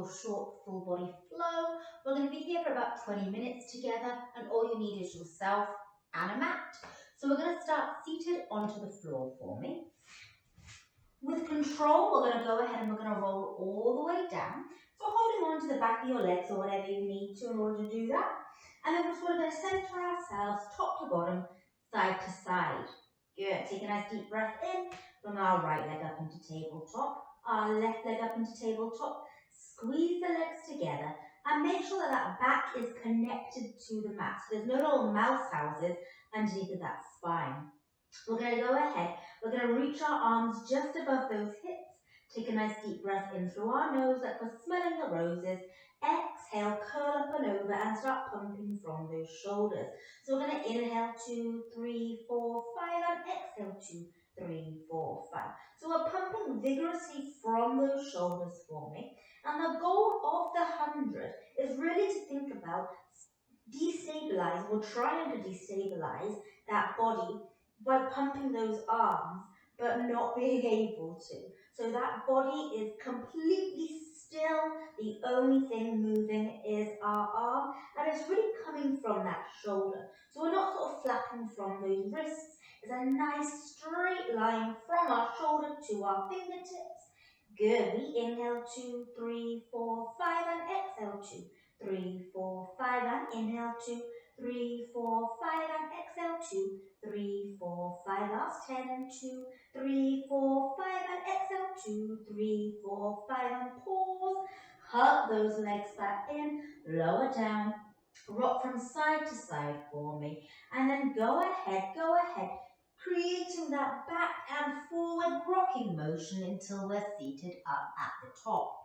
short full body flow. We're going to be here for about 20 minutes together, and all you need is yourself and a mat. So we're going to start seated onto the floor for me. With control, we're going to go ahead and we're going to roll all the way down. So holding on to the back of your legs or whatever you need to in order to do that. And then we're going to center ourselves top to bottom, side to side. Good. Take a nice deep breath in. Bring our right leg up into tabletop. Our left leg up into tabletop. Squeeze the legs together and make sure that back is connected to the mat. So there's no little mouse houses underneath of that spine. We're going to go ahead. We're going to reach our arms just above those hips. Take a nice deep breath in through our nose like we're smelling the roses. Exhale, curl up and over and start pumping from those shoulders. So we're going to inhale 2, 3, 4, 5 and exhale 2, 3, 4, 5. So we're pumping vigorously from those shoulders for me. And the goal of the 100 is really to think about destabilize or trying to destabilize that body by pumping those arms but not being able to. So that body is completely still. The only thing moving is our arm, and it's really coming from that shoulder. So we're not sort of flapping from those wrists. It's a nice straight line from our shoulder to our fingertips. Good. We inhale 2, 3, 4, 5 and exhale 2, 3, 4, 5 and inhale 2, 3, 4, 5 and exhale 2, 3, 4, 5. Last 10, 2, 3, 4, 5 and exhale 2, 3, 4, 5 and pause. Hug those legs back in, lower down, rock from side to side for me, and then go ahead, creating that back and forward rocking motion until we're seated up at the top.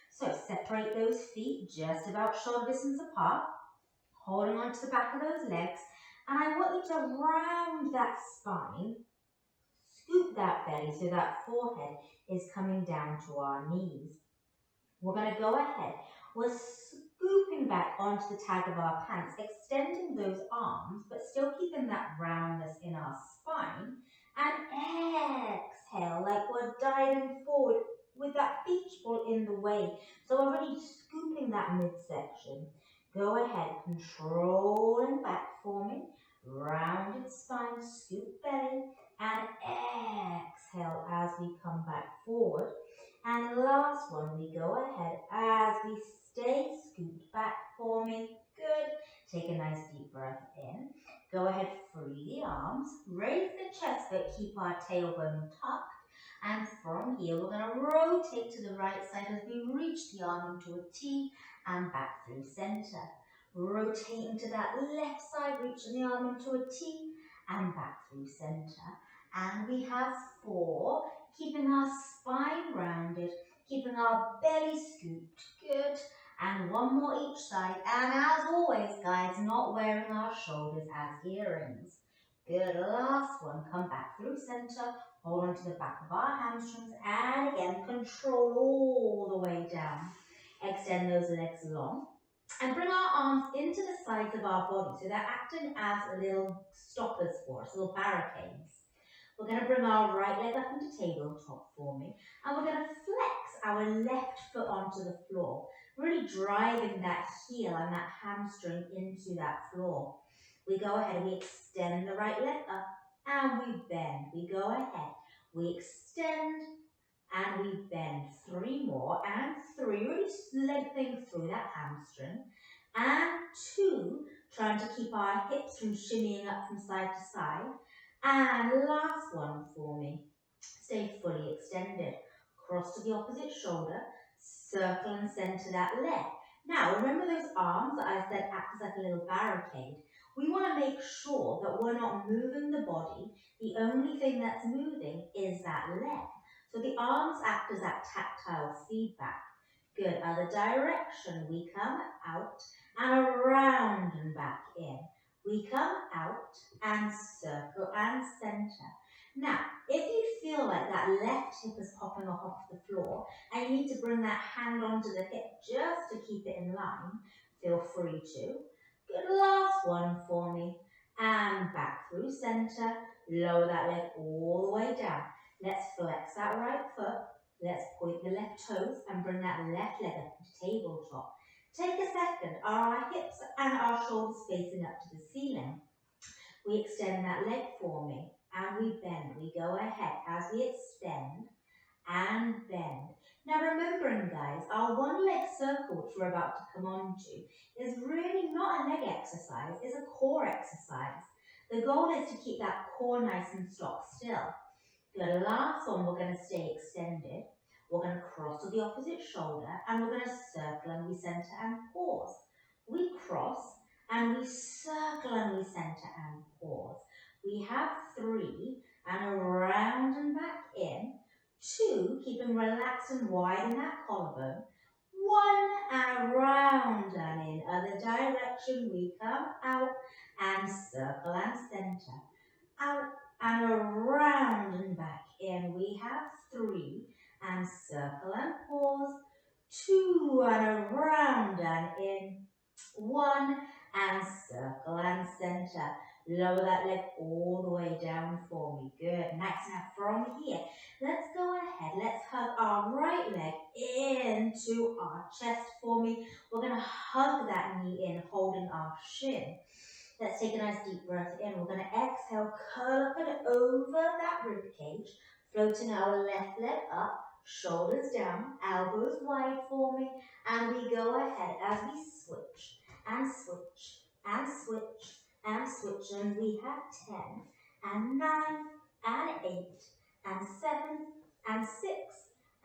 So separate those feet just about shoulder distance apart, holding onto the back of those legs, and I want you to round that spine, scoop that belly so that forehead is coming down to our knees. We're going to go ahead. We're scooping back onto the tag of our pants, extending those arms, but still keeping that roundness in our spine. And exhale, like we're diving forward with that beach ball in the way. So we're really scooping that midsection. Go ahead, controlling back for me. Rounded spine, scoop belly, and exhale as we come back forward. And last one, we go ahead as we stay scooped back for me. Good. Take a nice deep breath in. Go ahead, free the arms. Raise the chest, but keep our tailbone tucked. And from here, we're going to rotate to the right side as we reach the arm into a T and back through center. Rotating to that left side, reaching the arm into a T and back through center. And we have 4. Keeping our spine rounded, keeping our belly scooped. Good. And 1 more each side. And as always, guys, not wearing our shoulders as earrings. Good. Last one. Come back through center. Hold on to the back of our hamstrings. And again, control all the way down. Extend those legs long. And bring our arms into the sides of our body. So they're acting as little stoppers for us, little barricades. We're going to bring our right leg up into tabletop for me, and we're going to flex our left foot onto the floor, really driving that heel and that hamstring into that floor. We go ahead and we extend the right leg up, and we bend. We go ahead, we extend, and we bend. 3 more, and 3, really lengthening through that hamstring, and 2, trying to keep our hips from shimmying up from side to side. And last one for me. Stay fully extended. Cross to the opposite shoulder. Circle and center that leg. Now, remember those arms that I said act as like a little barricade? We want to make sure that we're not moving the body. The only thing that's moving is that leg. So the arms act as that tactile feedback. Good. Other direction. We come out and around and back in. We come out and circle and center. Now, if you feel like that left hip is popping off the floor and you need to bring that hand onto the hip just to keep it in line, feel free to. Good, last one for me. And back through center. Lower that leg all the way down. Let's flex that right foot. Let's point the left toes and bring that left leg up to tabletop. Take a second, are our hips and our shoulders facing up to the ceiling? We extend that leg for me and we bend. We go ahead as we extend and bend. Now remembering guys, our one leg circle which we're about to come on to is really not a leg exercise, it's a core exercise. The goal is to keep that core nice and stock still. The last one, we're going to stay extended. We're going to cross to the opposite shoulder and we're going to circle and we center and pause. We cross and we circle and we center and pause. We have 3 and around and back in. 2, keeping relaxed and wide in that collarbone. 1 and around and in. Other direction, we come out and circle and center. Out and around and back in. We have 3 and circle and pause. 2 and around and in. 1 and circle and center. Lower that leg all the way down for me. Good. Nice. Now from here, let's go ahead. Let's hug our right leg into our chest for me. We're going to hug that knee in, holding our shin. Let's take a nice deep breath in. We're going to exhale, curl up and over that rib cage, floating our left leg up, shoulders down, elbows wide for me, and we go ahead as we switch and switch and switch and switch, and we have 10 and 9 and 8 and 7 and 6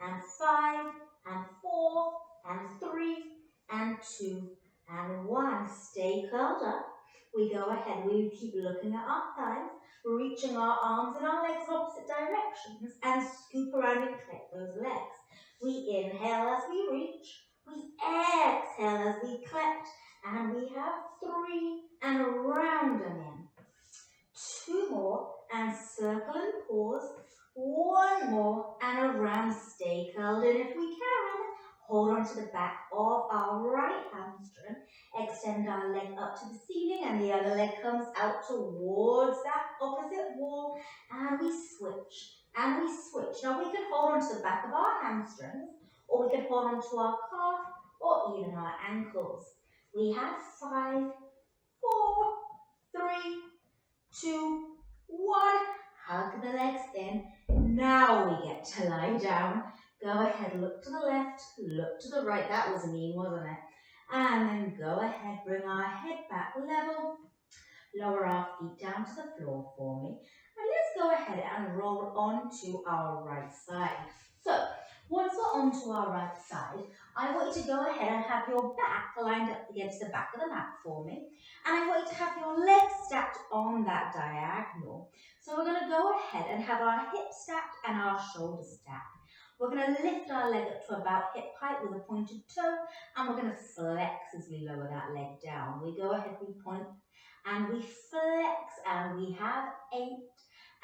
and 5 and 4 and 3 and 2 and 1. Stay curled up. We go ahead, we keep looking at our thighs, reaching our arms and our legs opposite directions and scoop around and collect those legs. We inhale as we reach, we exhale as we collect, and we have 3 and around and in. 2 more and circle and pause. 1 more and around, stay curled in if we can. Hold on to the back of our right hamstring. Extend our leg up to the ceiling and the other leg comes out towards that opposite wall. And we switch and we switch. Now we can hold on to the back of our hamstrings, or we can hold on to our calf or even our ankles. We have 5, 4, 3, 2, 1. Hug the legs in. Now we get to lie down. Go ahead, look to the left, look to the right. That was mean, wasn't it? And then go ahead, bring our head back level. Lower our feet down to the floor for me. And let's go ahead and roll onto our right side. So, once we're onto our right side, I want you to go ahead and have your back lined up against the back of the mat for me. And I want you to have your legs stacked on that diagonal. So we're going to go ahead and have our hips stacked and our shoulders stacked. We're going to lift our leg up to about hip height with a pointed toe, and we're going to flex as we lower that leg down. We go ahead, we point, and we flex, and we have 8,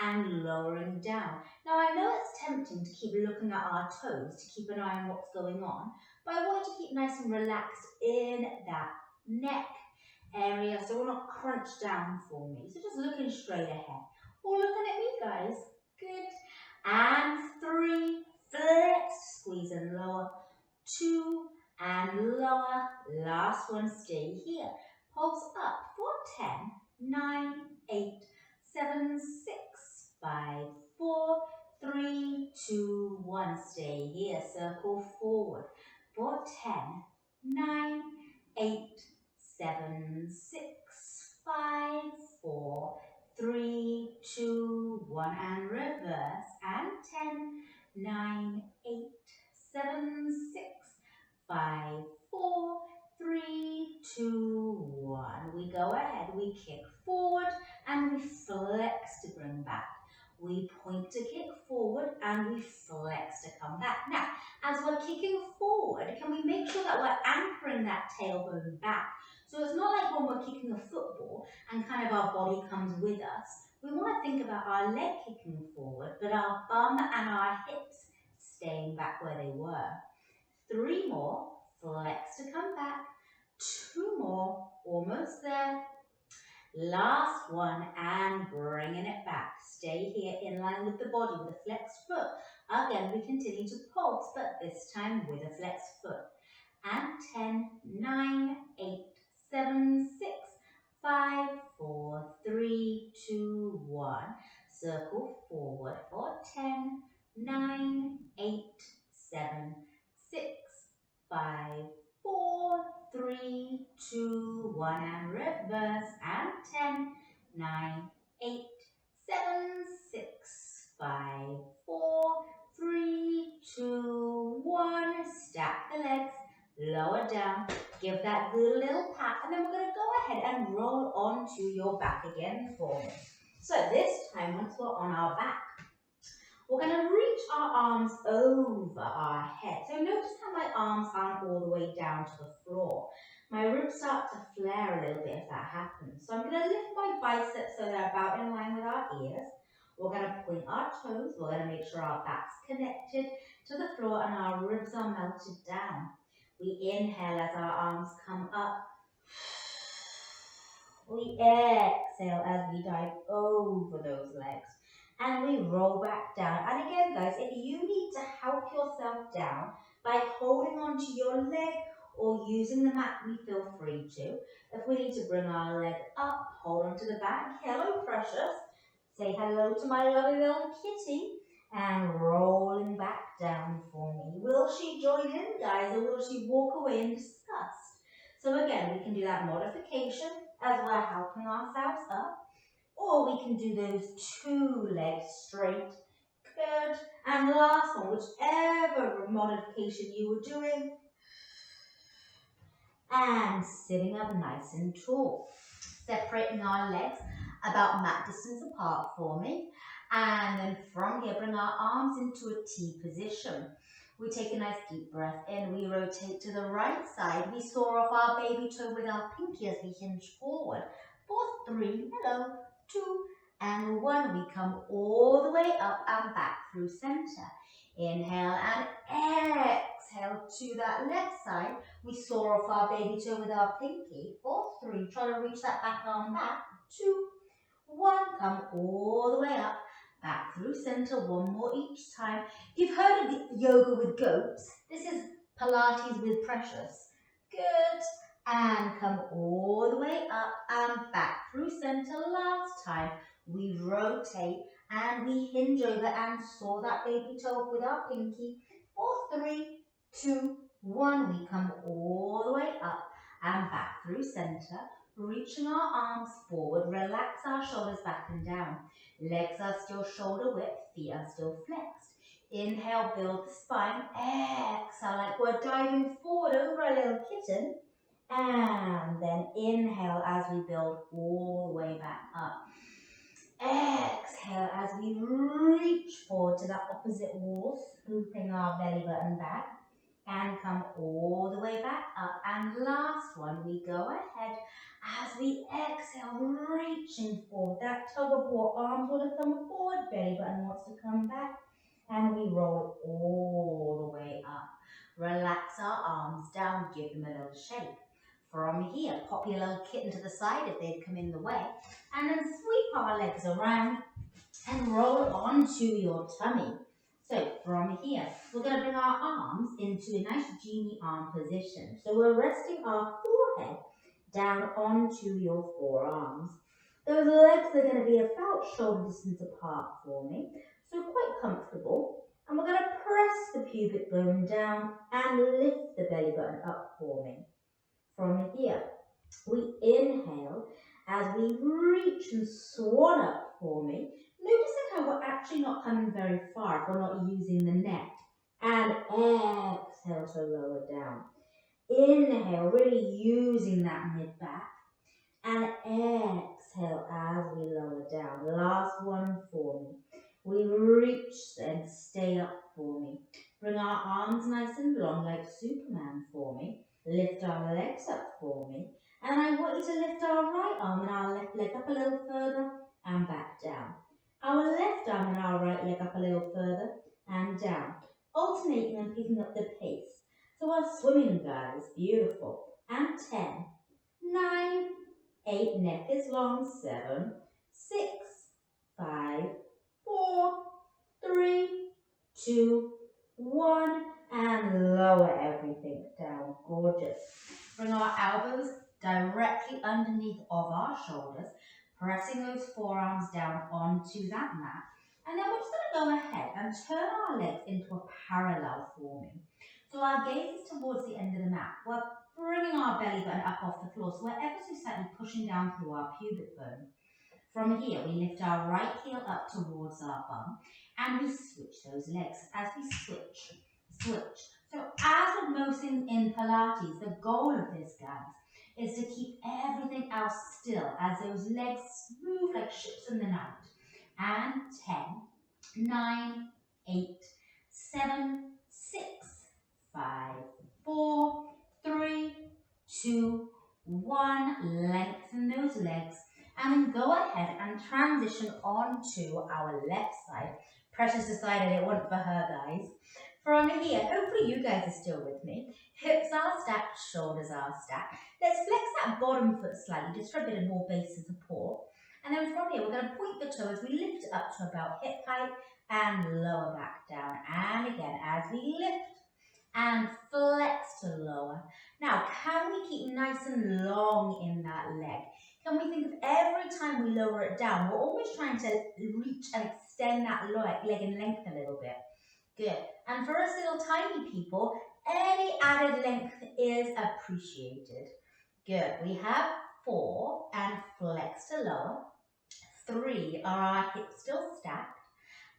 and lowering down. Now I know it's tempting to keep looking at our toes to keep an eye on what's going on, but I want you to keep nice and relaxed in that neck area so we're not crunched down for me. So just looking straight ahead. Or looking at me, guys. Good. And 3, flex, squeeze and lower. 2, and lower. Last one, stay here. Pulse up for 10, 9, 8, 7, 6, 5, 4, 3, 2, 1. Stay here. Circle forward for 10, 9, 8, 7, 6, 5, 4, 3, 2, 1. And reverse. And 10, 9, 8, 7, 6, 5, 4, 3, 2, 1. We go ahead, we kick forward and we flex to bring back. We point to kick forward and we flex to come back. Now, as we're kicking forward, can we make sure that we're anchoring that tailbone back? So it's not like when we're kicking a football and kind of our body comes with us. We want to think about our leg kicking forward, but our bum and our hips staying back where they were. 3 more, flex to come back. 2 more, almost there. Last one, and bringing it back. Stay here in line with the body with a flexed foot. Again, we continue to pulse, but this time with a flexed foot. And 10, 9, 8, 7, 6, 5, 4, 3, 2, 1. Circle forward for 10, 9, 8, 7, 6, 5, 4, 3, 2, 1. And reverse. And 10, 9, 8, 7, 6, 5, 4, 3, 2, 1. Stack the legs. Lower down, give that good little pat, and then we're going to go ahead and roll onto your back again for me. So this time, once we're on our back, we're going to reach our arms over our head. So notice how my arms aren't all the way down to the floor. My ribs start to flare a little bit if that happens. So I'm going to lift my biceps so they're about in line with our ears. We're going to point our toes. We're going to make sure our back's connected to the floor and our ribs are melted down. We inhale as our arms come up. We exhale as we dive over those legs. And we roll back down. And again, guys, if you need to help yourself down by holding onto your leg or using the mat, we feel free to. If we need to bring our leg up, hold onto the back. Hello, precious. Say hello to my lovely little kitty. And rolling back down for me. Will she join in, guys, or will she walk away in disgust? So again, we can do that modification as we're helping ourselves up. Or we can do those two legs straight. Good. And the last one, whichever modification you were doing. And sitting up nice and tall. Separating our legs about mat distance apart for me. And then from here, bring our arms into a T position. We take a nice deep breath in. We rotate to the right side. We soar off our baby toe with our pinky as we hinge forward. 4, 3, hello, 2, and 1. We come all the way up and back through center. Inhale and exhale to that left side. We soar off our baby toe with our pinky. 4, 3, try to reach that back arm back. 2, 1, come all the way up, back through center. 1 more each time. You've heard of the yoga with goats. This is Pilates with Precious. Good. And come all the way up and back through center. Last time, we rotate and we hinge over and soar that baby toe with our pinky. 4, 3, 2, 1. We come all the way up and back through center. Reaching our arms forward, relax our shoulders back and down. Legs are still shoulder width, feet are still flexed. Inhale, build the spine. Exhale, like we're diving forward over a little kitten. And then inhale as we build all the way back up. Exhale as we reach forward to the opposite wall, scooping our belly button back. And come all the way back up. And last one, we go ahead as we exhale, reaching forward. That tug of war, arms want to come forward, belly button wants to come back. And we roll all the way up. Relax our arms down, give them a little shake. From here, pop your little kitten to the side if they've come in the way. And then sweep our legs around and roll onto your tummy. So from here, we're going to bring our arms into a nice genie arm position. So we're resting our forehead down onto your forearms. Those legs are going to be about shoulder distance apart for me, so quite comfortable. And we're going to press the pubic bone down and lift the belly button up for me. From here, we inhale as we reach and swan up for me. Noticing how we're actually not coming very far if we're not using the neck. And exhale to lower down. Inhale, really using that mid-back. And exhale as we lower down. Last one for me. We reach and stay up for me. Bring our arms nice and long like Superman for me. Lift our legs up for me. And I want you to lift our right arm and our left leg up a little further and back down. Our left arm and our right leg up a little further and down. Alternating and picking up the pace. So we're swimming, guys. Beautiful. And 10, 9, 8, neck is long. 7, 6, 5, 4, 3, 2, 1, and lower everything down. Gorgeous. Bring our elbows directly underneath of our shoulders, pressing those forearms down onto that mat. And then we're just going to go ahead and turn our legs into a parallel forming. So our gaze is towards the end of the mat. We're bringing our belly button up off the floor, so we're ever so slightly pushing down through our pubic bone. From here, we lift our right heel up towards our bum, and we switch those legs as we switch. So as with most things in Pilates, the goal of this, guys, is to keep everything else still as those legs move like ships in the night. And 10, 9, 8, 7, 6, 5, 4, 3, 2, 1. Lengthen those legs. And then go ahead and transition onto our left side. Precious decided it wasn't for her, guys. From here, hopefully you guys are still with me. Hips are stacked, shoulders are stacked. Let's flex that bottom foot slightly, just for a bit of more base and support. And then from here, we're going to point the toes. We lift it up to about hip height and lower back down. And again, as we lift and flex to lower. Now, can we keep nice and long in that leg? Can we think of every time we lower it down, we're always trying to reach and extend that leg in length a little bit. Good. And for us little tiny people, any added length is appreciated. Good. We have 4 and flex to lower. 3 are our hips still stacked.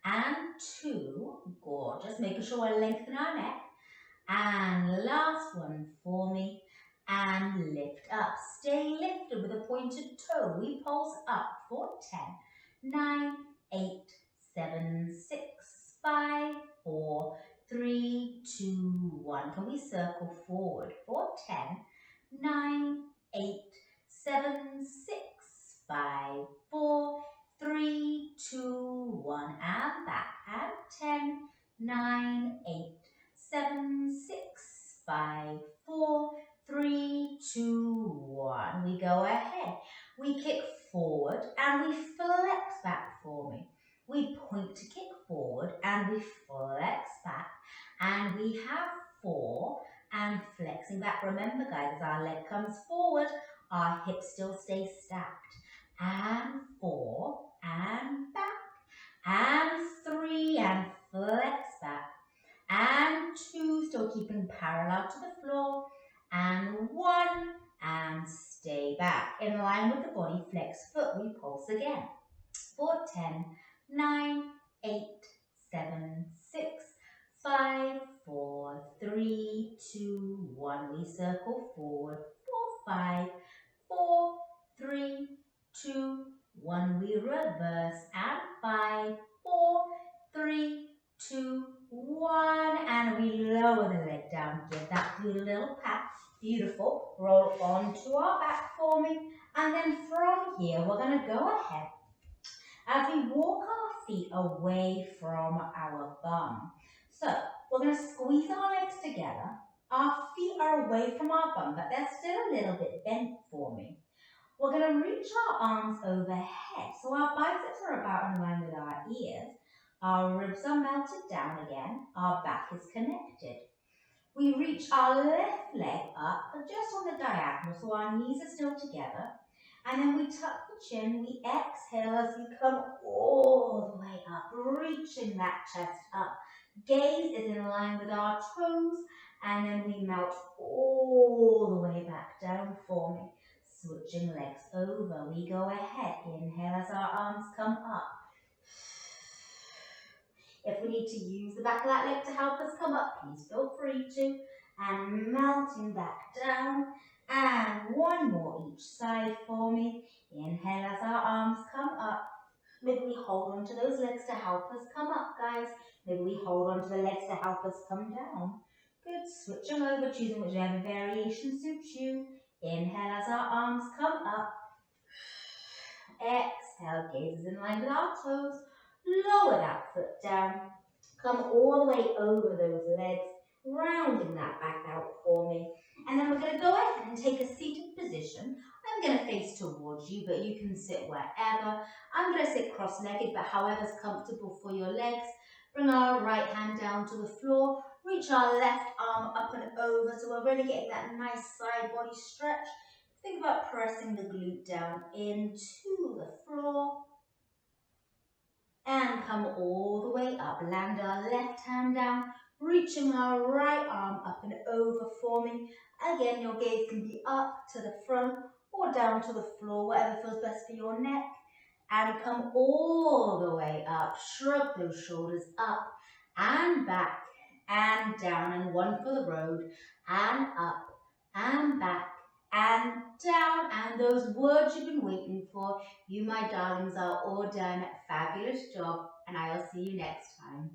And 2, gorgeous, making sure we lengthen our neck. And last one for me. And lift up. Stay lifted with a pointed toe. We pulse up for 10, 9, 8, 7, 6, 5, 4, 3, 2, 1. Can we circle forward for 10, 9, 8, 7, 6, 5, 4, 3, 2, 1. And back. And 10, 9, 8, 7, 6, 5, 4, 3, 2, 1. We go ahead. We kick forward and we flex back for me. We point to kick forward and we flex back. And we have 4 and flexing back. Remember, guys, as our leg comes forward, our hips still stay stacked. And 4 and back. And 3 and flex back. And 2, still keeping parallel to the floor. And 1, and stay back. In line with the body, flex foot, we pulse again. For 10, 9, 8, 7, 6, 5, 4, 3, 2, 1. We circle forward. 4, 5, 4, 3, 2, 1. We reverse. And 5, 4, 3, 2, 1. And we lower the leg down. Give that good little pat. Beautiful. Roll onto our back for me. And then from here, we're going to go ahead as we walk our feet away from our bum. So we're going to squeeze our legs together. Our feet are away from our bum, but they're still a little bit bent for me. We're going to reach our arms overhead. So our biceps are about in line with our ears. Our ribs are melted down again. Our back is connected. We reach our left leg up just on the diagonal, so our knees are still together. And then we tuck the chin, we exhale as we come all the way up, reaching that chest up. Gaze is in line with our toes, and then we melt all the way back down for me. Switching legs over, we go ahead. Inhale as our arms come up. If we need to use the back of that leg to help us come up, please feel free to. And melting back down. And one more each side for me. Inhale as our arms come up. Maybe we hold on to those legs to help us come up, guys. Maybe we hold on to the legs to help us come down. Good. Switching over, choosing whichever variation suits you. Inhale as our arms come up. Exhale, gaze in line with our toes. Lower that foot down. Come all the way over those legs, rounding that back out for me. And then we're going to go ahead and take a seated position. I'm going to face towards you, but you can sit wherever. I'm going to sit cross-legged, but however's comfortable for your legs. Bring our right hand down to the floor. Reach our left arm up and over, so we're really getting that nice side body stretch. Think about pressing the glute down into the floor. And come all the way up. Land our left hand down, reaching our right arm up and over, forming. Again, your gaze can be up to the front or down to the floor, whatever feels best for your neck. And come all the way up. Shrug those shoulders up and back and down. And one for the road. And up and back and down. And those words you've been waiting for, you, my darlings, are all done. Fabulous job. And I'll see you next time.